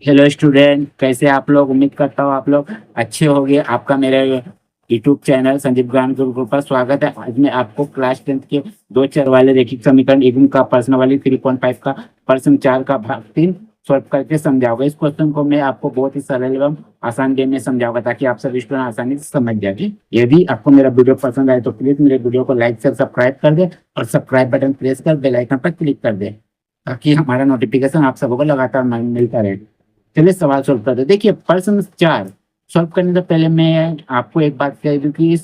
Hello student, कैसे आप लोग। उम्मीद करता हूँ आप लोग अच्छे होंगे। आपका मेरे यूट्यूब चैनल संदीप ज्ञान गुरुकुल पर स्वागत है। आज मैं आपको क्लास 10 के दो चर वाले रैखिक समीकरण इग्नू का प्रश्न वाली 3.5 का प्रश्न 4 का भाग 3 सॉल्व करके समझाऊंगा। इस क्वेश्चन को मैं आपको बहुत ही सरल एवं आसान वे में समझाऊंगा ताकि आप सभी स्टूडेंट आसानी से समझ जाए। यदि आपको मेरा वीडियो पसंद आए तो प्लीज मेरे वीडियो को लाइक से सब्सक्राइब कर दे और सब्सक्राइब बटन प्रेस कर बेल आइकन पर क्लिक कर दे ताकि हमारा नोटिफिकेशन आप सबको लगातार मिलता रहे। चलिए सवाल सॉल्व करते हैं। देखिए प्रश्न 4 सॉल्व करने से पहले मैं आपको एक बात कह दूं कि इस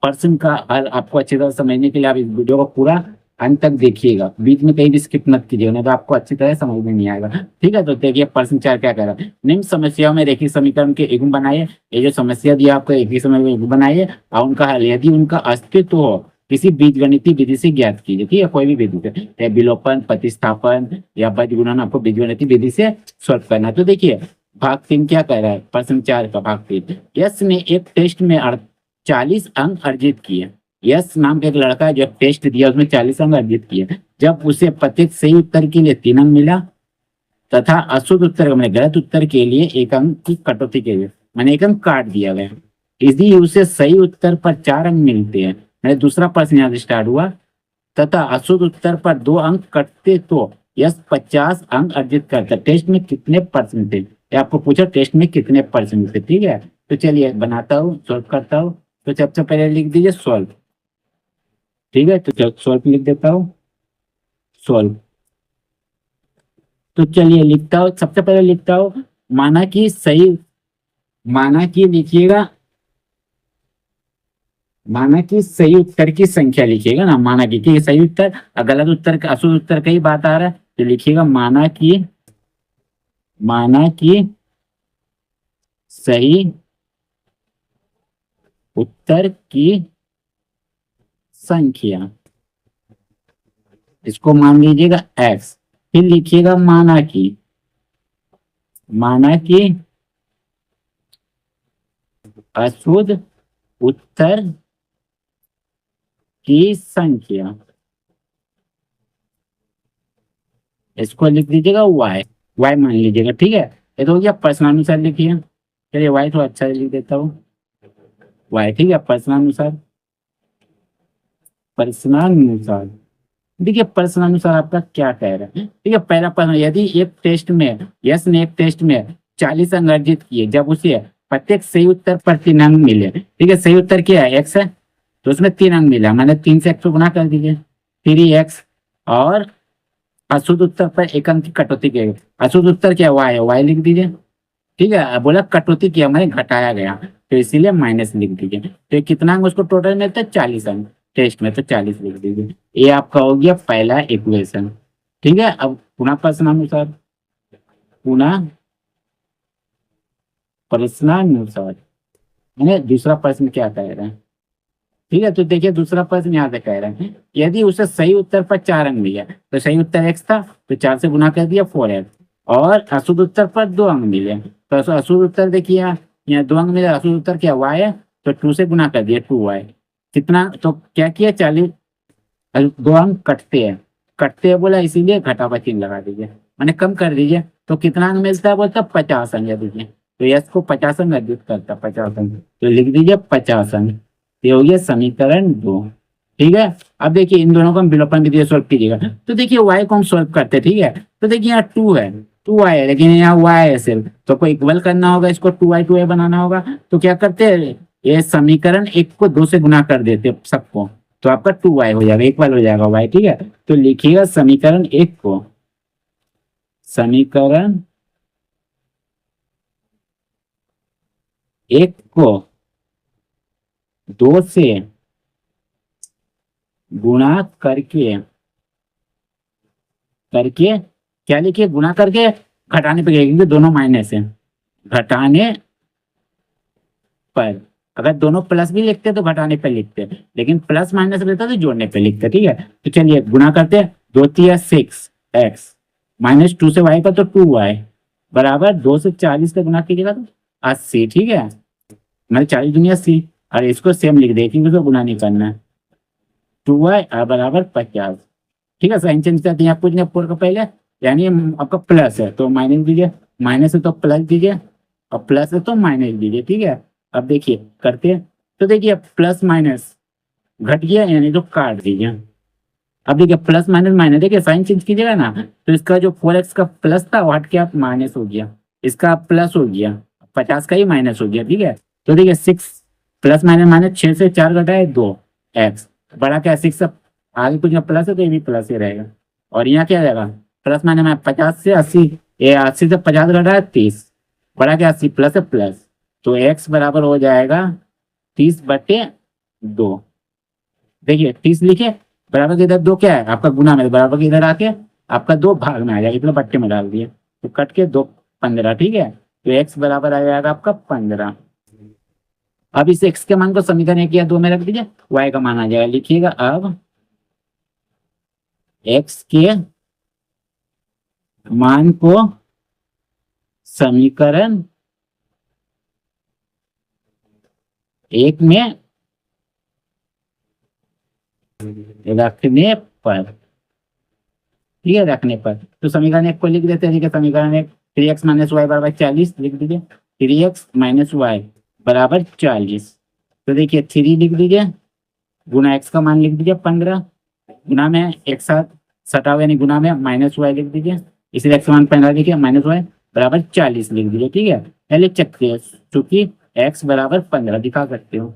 प्रश्न का हल आपको अच्छी तरह समझने के लिए आप इस वीडियो को पूरा अंत तक देखिएगा, बीच में कहीं भी स्किप मत कीजिएगा, नहीं तो आपको अच्छी तरह समझ में नहीं आएगा। ठीक है, तो देखिए प्रश्न 4 क्या कह रहा है। निम्न समस्याओं में रेखीय समीकरण के युग्म बनाइए। ये जो समस्या दिया आपको रेखीय समीकरण के युग्म बनाइए और उनका हल यदि उनका अस्तित्व हो किसी बीजगणितीय विधि से ज्ञात कीजिए। ठीक है, कोई भी विधि से, चाहे विलोपन, प्रतिस्थापन या बीजगुणन, आपको बीजगणितीय विधि से सॉल्व करना है। तो देखिए भाग 3 क्या कह रहा है, प्रश्न 4 का भाग 3। यश ने एक टेस्ट में 40 अंक अर्जित किए। यश नाम का एक लड़का है जो टेस्ट दिया, उसमें 40 अंक अर्जित किए। जब उसे प्रत्येक सही उत्तर के लिए 3 अंक मिला तथा अशुद्ध उत्तर मैंने गलत उत्तर के लिए 1 अंक की कटौती के लिए मैंने 1 अंक काट दिया गया। यदि उसे सही उत्तर पर 4 अंक मिलते हैं, मैंने दूसरा प्रश्न यहाँ से स्टार्ट हुआ, तथा अशुद्ध उत्तर पर 2 अंक कटते तो यश 50 अंक अर्जित करता। टेस्ट में कितने परसेंट थे, ये आपको पूछा टेस्ट में कितने परसेंट थे। ठीक है, तो चलिए बनाता हूँ, सॉल्व करता हूँ। तो सबसे पहले लिख दीजिए सॉल्व। ठीक है, तो सॉल्व लिख देता हूँ, सॉल्व। तो चलिए लिखता हूँ, सबसे पहले लिखता हूँ माना कि सही, माना कि लिखिएगा, माना कि सही उत्तर की संख्या लिखिएगा ना, माना कि सही उत्तर और गलत उत्तर का अशुद्ध उत्तर का ही बात आ रहा है तो लिखिएगा माना कि, माना कि सही उत्तर की संख्या, इसको मान लीजिएगा x। फिर लिखिएगा माना कि, माना कि अशुद्ध उत्तर की संख्या, इसको लिख दीजिएगा y। y मान लीजिएगा। ठीक है, ये तो हो गया प्रश्नानुसार लिखिए। चलिए y थोड़ा अच्छा लिख देता हूँ, y। ठीक है, प्रश्नानुसार, प्रश्नानुसार। देखिए प्रश्नानुसार आपका क्या कह रहा है। ठीक है, पहला प्रश्न, यदि एक टेस्ट में यश ने एक टेस्ट में 40 अंक अर्जित किए, जब उसे प्रत्येक सही उत्तर पर 3 अंक मिले। ठीक है, सही उत्तर क्या है, एक्स है, तो उसमें 3 अंक मिला, मैंने 3 से x को गुना कर दीजिए, 3x। और अशुद्ध उत्तर पर 1 अंक की कटौती की, अशुद्ध उत्तर क्या y है, y लिख दीजिए। ठीक है, बोला कटौती किया मैंने, घटाया गया, तो इसीलिए माइनस लिख दीजिए। तो ये कितना अंक उसको टोटल मिलता है, 40 अंक टेस्ट में, तो 40 लिख दीजिए। ये आपका हो गया पहला इक्वेशन। ठीक है, अब पुनः प्रश्नानुसार, पुनः प्रश्नानुसार मैंने दूसरा प्रश्न क्या कह रहे हैं। ठीक है, तो देखिए दूसरा प्रश्न यहाँ से कह रहे हैं यदि उसे सही उत्तर पर 4 अंक मिले, तो सही उत्तर x था तो 4 से गुना कर दिया 4x, और अशुद्ध उत्तर पर 2 अंक मिले, तो अशुद्ध उत्तर देखिए यहाँ 2 अंक मिले, अशुद्ध उत्तर क्या y है, तो 2 से गुना कर दिया 2y। कितना, तो क्या किया 40, 2 अंक कटते हैं, कटते हैं बोला इसीलिए घटावा चिन्ह लगा दीजिए, मैंने कम कर दीजिए। तो कितना अंक मिलता है, बोलता 50 अंक दीजिए, तो यश को 50 अंक अर्जित करता, 50 अंक, तो लिख दीजिए 50 अंक। ये हो गया समीकरण 2। ठीक है, अब देखिए इन दोनों को हम विलोपन विधि से सॉल्व कीजिएगा। तो देखिए y को हम सॉल्व करते हैं। ठीक है, तो देखिए यहाँ 2 है, 2y है, लेकिन यहाँ y है सिर्फ, तो कोई इक्वल करना होगा, इसको 2y बनाना होगा। तो क्या करते हैं, ये समीकरण 1 को 2 से गुना कर देते हैं सबको, तो आपका 2y हो जाएगा, इक्वल हो जाएगा y। ठीक है, तो लिखिएगा समीकरण 1 को, समीकरण 1 को 2 से गुणा करके, करके क्या लिखिए, गुणा करके घटाने पे, क्योंकि दोनों माइनस है, घटाने पर, अगर दोनों प्लस भी लिखते तो घटाने पे लिखते, लेकिन प्लस माइनस रहता तो जोड़ने पे लिखते। ठीक है, तो चलिए गुणा करते, 2 3 6x माइनस 2 से y का तो 2y बराबर 2 से 40 का गुणा कीजिएगा तो 80। ठीक है, मतलब 40 दुनिया 80, और इसको सेम लिख दे क्योंकि उसको गुणा नहीं करना है, 2y बराबर 50। ठीक है, साइन चेंज करते हैं, पूछने 4 का पहले यानी आपका प्लस है तो माइनस दीजिए, माइनस है तो प्लस दीजिए, और प्लस है तो माइनस दीजिए। ठीक है, अब देखिए करते हैं, तो देखिए प्लस माइनस घट गया यानी तो काट दीजिए। अब देखिए प्लस माइनस माइनस, देखिए साइन चेंज कीजिएगा ना, तो इसका जो 4x का प्लस था वो हट के आप माइनस हो गया, इसका प्लस हो गया, 50 का ही माइनस हो गया। ठीक है, तो देखिए 6 प्लस माइनस माइनस, 6 से 4 घटाए 2x, बड़ा क्या 6 से आगे कुछ प्लस है तो ये भी प्लस ही रहेगा। और यहाँ क्या रहेगा, प्लस माइनस में 50 से 80, ये 80 से 50 घटाए 30, बड़ा क्या 80 प्लस है प्लस, तो x बराबर हो जाएगा 30/2। देखिए 30 लिखे, बराबर के इधर 2 क्या है आपका गुना में, बराबर के इधर आके आपका 2 भाग में आ जाएगा, इतना बट्टे में डाल दिए तो कट के 2 15। ठीक है, तो x बराबर आ जाएगा आपका 15। अब इस x के मान को समीकरण 1 या 2 में रख दीजिए, y का मान आ जाएगा। लिखिएगा अब x के मान को समीकरण 1 में रखने पर, ठीक है, रखने पर, तो समीकरण 1 को लिख देते हैं। ठीक है, समीकरण 1 3x माइनस वाई बराबर 40 लिख दीजिए, 3x माइनस वाई बराबर 40। तो देखिए 3 लिख दीजिए, गुना x का मान लिख दीजिए 15, गुना में एक साथ सटा हुआ यानी गुना में माइनस वाई लिख दीजिए, इसलिए x का मान 15 लिखिए, माइनस वाई बराबर 40 लिख दीजिए। ठीक है, पहले चेक करिए, चूंकि x बराबर 15 दिखा सकते हो,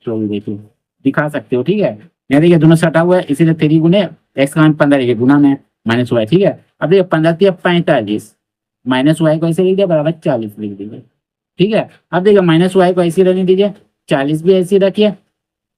तो देखिए दिखा सकते हो। ठीक है, यहाँ देखिए दोनों सटा हुआ है, इसीलिए 3 गुने x का मान 15 लिखिए, गुना में माइनस वाई। ठीक है, अब देखिए 15 थी 45, माइनस वाई को ऐसे लिख दिया बराबर 40 लिख दीजिए। ठीक है, अब देखिए माइनस वाई को ऐसे रहने दीजिए, 40 भी ऐसे रखिए,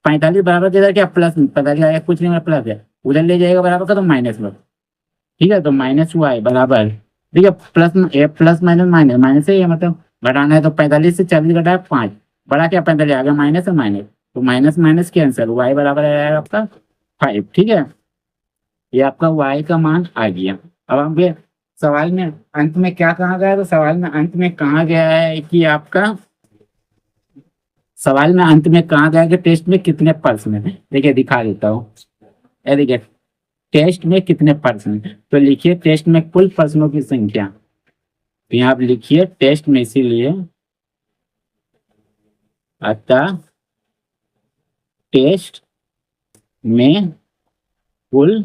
45 बराबर के इधर क्या प्लस 45 आएगा, कुछ नहीं प्लस है, उधर ले जाएगा बराबर का तो माइनस में। ठीक है, तो माइनस वाई बराबर, देखिए प्लस माइनस माइनस, माइनस है ये मतलब घटाना है, तो 45 से 40 घटाया 5, बड़ा क्या 45 आ गया, माइनस है माइनस, तो माइनस माइनस कैंसिल, वाई बराबर आएगा आपका 5। ठीक है, ये आपका वाई का मान आ गया। अब हम ये सवाल में अंत में क्या कहा गया है, तो सवाल में अंत में कहा गया है कि आपका, सवाल में अंत में कहा गया है कि टेस्ट में कितने प्रश्न है। देखिए दिखा देता हूँ, ये देखिए टेस्ट में कितने प्रश्न, तो लिखिए टेस्ट में कुल प्रश्नों की संख्या, तो यहाँ आप लिखिए टेस्ट में, इसीलिए अतः टेस्ट में कुल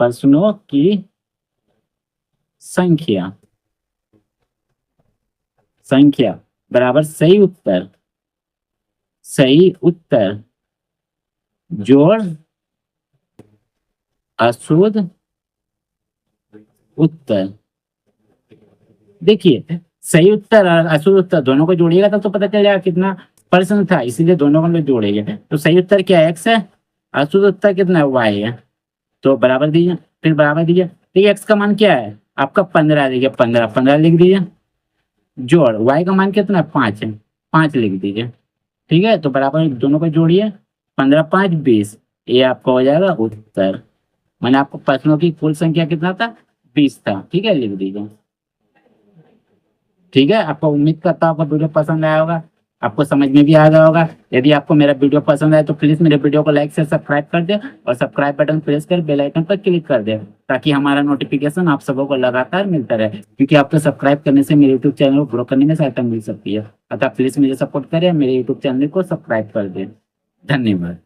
प्रश्नों की संख्या बराबर सही उत्तर जोड़ अशुद्ध उत्तर। देखिए सही उत्तर और अशुद्ध उत्तर दोनों को जोड़िएगा तब तो पता चल जाएगा कितना प्रश्न था, इसीलिए दोनों को जोड़ेंगे। तो सही उत्तर क्या है, x है, अशुद्ध उत्तर कितना है, y है, तो बराबर दीजिए, फिर बराबर दीजिए। देखिए x का मान क्या है आपका 15, देखिए 15 लिख दीजिए, जोड़ y का मान कितना है 5 है, 5 लिख दीजिए। ठीक है, तो बराबर दोनों को जोड़िए, 15 5 20, ये आपका हो जाएगा उत्तर। मैंने आपको प्रश्नों की कुल संख्या कितना था, 20 था। ठीक है, लिख दीजिए। ठीक है, आपको उम्मीद करता हूँ आपको वीडियो पसंद आया होगा, आपको समझ में भी आ गया होगा। यदि आपको मेरा वीडियो पसंद आए तो प्लीज मेरे वीडियो को लाइक से सब्सक्राइब कर दे, और सब्सक्राइब बटन प्रेस कर बेल आइकन पर क्लिक कर दे, ताकि हमारा नोटिफिकेशन आप सबों को लगातार मिलता रहे, क्योंकि आपको सब्सक्राइब करने से मेरे यूट्यूब चैनल को ग्रो करने में सहायता मिल सकती है। अतः प्लीज मुझे सपोर्ट करें, मेरे यूट्यूब चैनल को सब्सक्राइब कर दे। धन्यवाद।